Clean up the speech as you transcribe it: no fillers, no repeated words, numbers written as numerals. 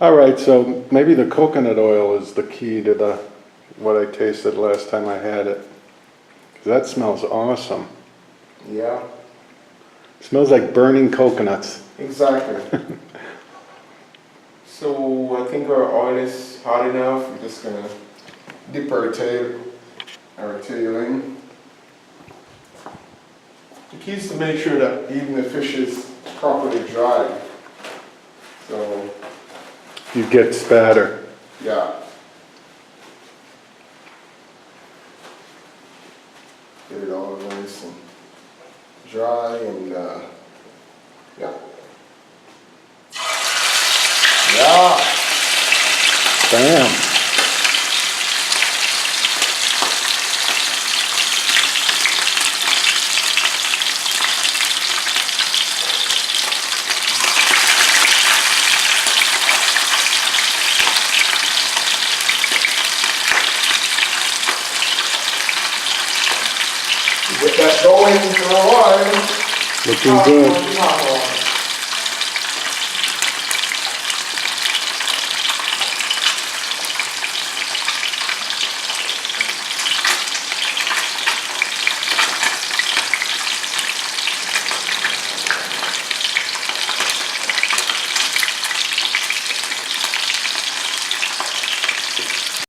All right, so maybe the coconut oil is the key to what I tasted last time I had it. 'Cause that smells awesome. Yeah, Smells like burning coconuts. exactly. So I think our oil is hot enough. We're just gonna dip our tail in. The key is to make sure that even the fish is properly dry. So, You get spatter. yeah. Get it all nice and dry and, yeah. Yeah. Bam. Get that going for a while. Looking good. Hot one.